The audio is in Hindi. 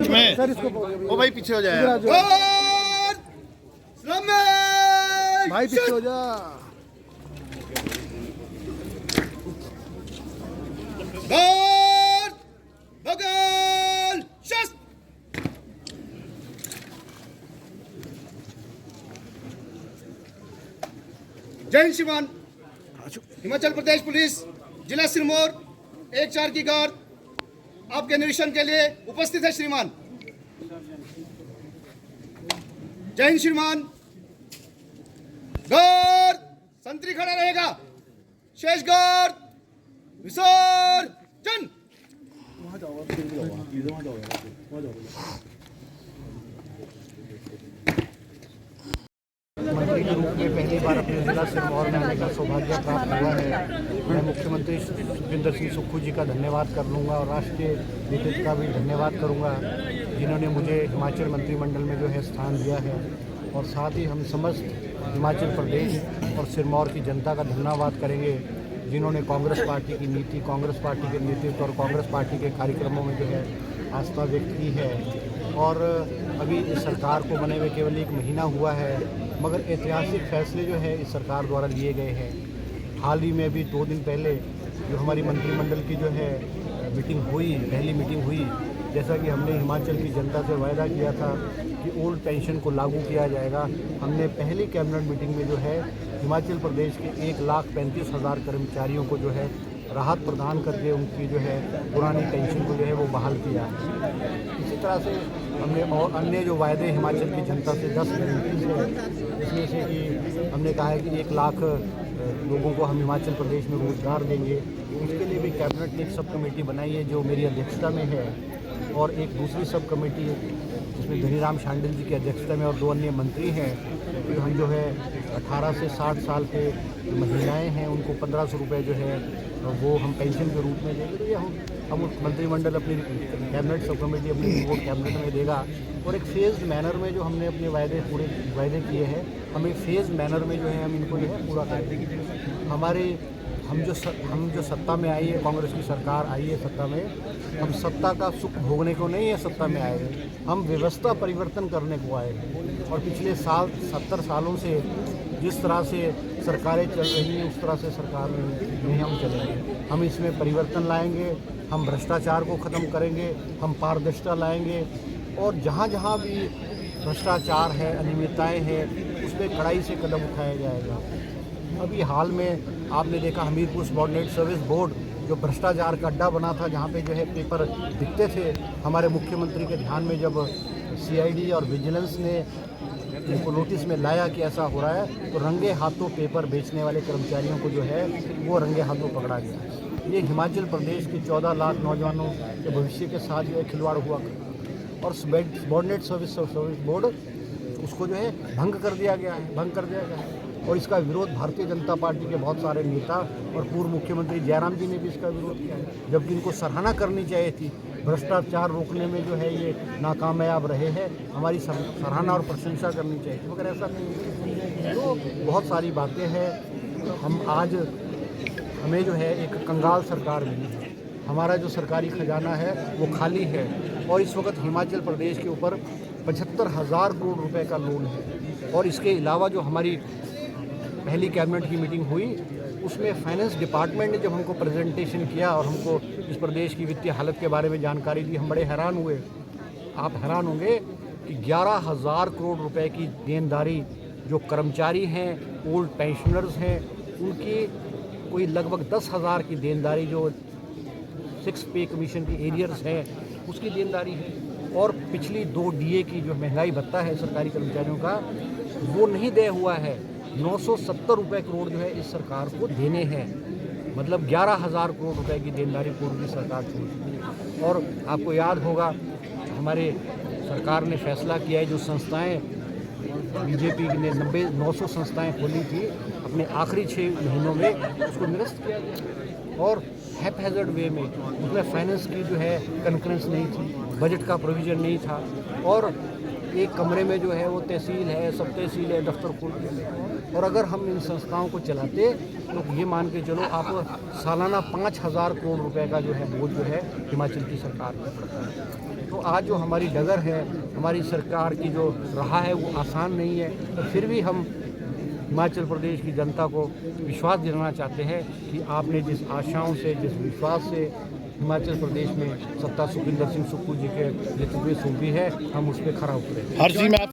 बीच में सर इसको ओ भाई पीछे हो जाए भाई, पीछे हो जा। बगल शस्त्र। जय हिंद श्रीमान। हिमाचल प्रदेश पुलिस जिला सिरमौर 1-4 की गार्ड आपके निरीक्षण के लिए उपस्थित है श्रीमान। जय हिंद श्रीमान। गार्ड संतरी खड़ा रहेगा। शेष गार्ड विसर्जन। मंत्री के रूप में पहली बार अपने जिला सिरमौर में आने का सौभाग्य प्राप्त हुआ है। मैं मुख्यमंत्री सुखविंदर सिंह सुक्खू जी का धन्यवाद कर लूँगा और राष्ट्रीय नेतृत्व का भी धन्यवाद करूँगा जिन्होंने मुझे हिमाचल मंत्रिमंडल में जो है स्थान दिया है। और साथ ही हम समस्त हिमाचल प्रदेश और सिरमौर की जनता का धन्यवाद करेंगे जिन्होंने कांग्रेस पार्टी की नीति, कांग्रेस पार्टी के नेतृत्व और कांग्रेस पार्टी के कार्यक्रमों में जो है आस्था व्यक्त की है। और अभी इस सरकार को बने हुए केवल 1 महीना हुआ है, मगर ऐतिहासिक फैसले जो है इस सरकार द्वारा लिए गए हैं। हाल ही में भी 2 दिन पहले जो हमारी मंत्रिमंडल की जो है मीटिंग हुई, पहली मीटिंग हुई, जैसा कि हमने हिमाचल की जनता से वायदा किया था कि ओल्ड पेंशन को लागू किया जाएगा। हमने पहली कैबिनेट मीटिंग में जो है हिमाचल प्रदेश के 1,35,000 कर्मचारियों को जो है राहत प्रदान करके उनकी जो है पुरानी पेंशन को जो है वो बहाल किया। इसी तरह से हमने और अन्य जो वायदे हिमाचल की जनता से 10 गारंटीज है, इसमें से कि हमने कहा है कि 1 लाख लोगों को हम हिमाचल प्रदेश में रोज़गार देंगे। उसके लिए भी कैबिनेट ने एक सब कमेटी बनाई है जो मेरी अध्यक्षता में है, और एक दूसरी सब कमेटी जिसमें धनीराम शांडिल जी की अध्यक्षता में और 2 अन्य मंत्री हैं। तो हम जो है 18 से 60 साल के महिलाएं हैं उनको 1500 रुपये जो है वो हम पेंशन के रूप में देंगे। तो ये हम मंत्रिमंडल अपनी कैबिनेट सब कमेटी अपनी रिपोर्ट कैबिनेट में देगा, और एक फेज्ड मैनर में जो हमने अपने पूरे वायदे किए हैं, हम एक फेज्ड मैनर में जो है हम इनको जो है पूरा करेंगे। हम जो सत्ता में आई है, कांग्रेस की सरकार आई है सत्ता में, हम सत्ता का सुख भोगने को नहीं है सत्ता में आए हैं, हम व्यवस्था परिवर्तन करने को आए हैं। और पिछले 70 सालों से जिस तरह से सरकारें चल रही हैं उस तरह से सरकार में हम चलेंगे। हम इसमें परिवर्तन लाएंगे, हम भ्रष्टाचार को ख़त्म करेंगे, हम पारदर्शिता लाएंगे, और जहाँ जहाँ भी भ्रष्टाचार है, अनियमितताएँ हैं, उस पर कड़ाई से कदम उठाया जाएगा। अभी हाल में आपने देखा हमीरपुर सबॉर्डिनेट सर्विस बोर्ड जो भ्रष्टाचार का अड्डा बना था, जहाँ पे जो है पेपर दिखते थे, हमारे मुख्यमंत्री के ध्यान में जब CID और विजिलेंस ने उनको नोटिस में लाया कि ऐसा हो रहा है, तो रंगे हाथों पेपर बेचने वाले कर्मचारियों को जो है वो रंगे हाथों पकड़ा गया। ये हिमाचल प्रदेश के 14 लाख नौजवानों के भविष्य के साथ जो है खिलवाड़ हुआ, और सबॉर्डिनेट सर्विस बोर्ड उसको जो है भंग कर दिया गया है। और इसका विरोध भारतीय जनता पार्टी के बहुत सारे नेता और पूर्व मुख्यमंत्री जयराम जी ने भी इसका विरोध किया है, जबकि इनको सराहना करनी चाहिए थी। भ्रष्टाचार रोकने में जो है ये नाकामयाब रहे हैं, हमारी सराहना और प्रशंसा करनी चाहिए थी, मगर ऐसा नहीं। तो बहुत सारी बातें हैं। हमें जो है एक कंगाल सरकार मिली है, हमारा जो सरकारी खजाना है वो खाली है, और इस वक्त हिमाचल प्रदेश के ऊपर 75,000 करोड़ रुपए का लोन है। और इसके अलावा जो हमारी पहली कैबिनेट की मीटिंग हुई उसमें फाइनेंस डिपार्टमेंट ने जब हमको प्रेजेंटेशन किया और हमको इस प्रदेश की वित्तीय हालत के बारे में जानकारी दी, हम बड़े हैरान हुए। आप हैरान होंगे कि 11,000 करोड़ रुपए की देनदारी जो कर्मचारी हैं, ओल्ड पेंशनर्स हैं, उनकी कोई लगभग 10,000 की देनदारी जो 6 पे कमीशन की एरियर्स हैं उसकी देनदारी है। और पिछली 2 DA की जो महंगाई भत्ता है सरकारी कर्मचारियों का वो नहीं दे हुआ है। 970 रुपये करोड़ जो है इस सरकार को देने हैं, मतलब 11,000 करोड़ रुपए की देनदारी पूर्व की सरकार छोड़ चुकी है। और आपको याद होगा हमारे सरकार ने फैसला किया है, जो संस्थाएं BJP ने 900 संस्थाएं खोली थी अपने आखिरी 6 महीनों में, उसको निरस्त किया गया। और हैज़र्ड वे में उसमें फाइनेंस की जो है कंकरेंस नहीं थी, बजट का प्रोविज़न नहीं था, और एक कमरे में जो है वो तहसील है, सब तहसील है, दफ्तर खोल के, और अगर हम इन संस्थाओं को चलाते तो ये मान के चलो आप सालाना 5,000 करोड़ रुपए का जो है बोझ जो है हिमाचल की सरकार पर पड़ता है। तो आज जो हमारी डगर है, हमारी सरकार की जो राह है वो आसान नहीं है, तो फिर भी हम हिमाचल प्रदेश की जनता को विश्वास दिलाना चाहते हैं कि आपने जिस आशाओं से, जिस विश्वास से हिमाचल प्रदेश में सत्ता सुखविंदर सिंह सुक्खू जी के नेतृत्व में सौंपी है, हम उस पर खरा उतरे। हर चीज में आप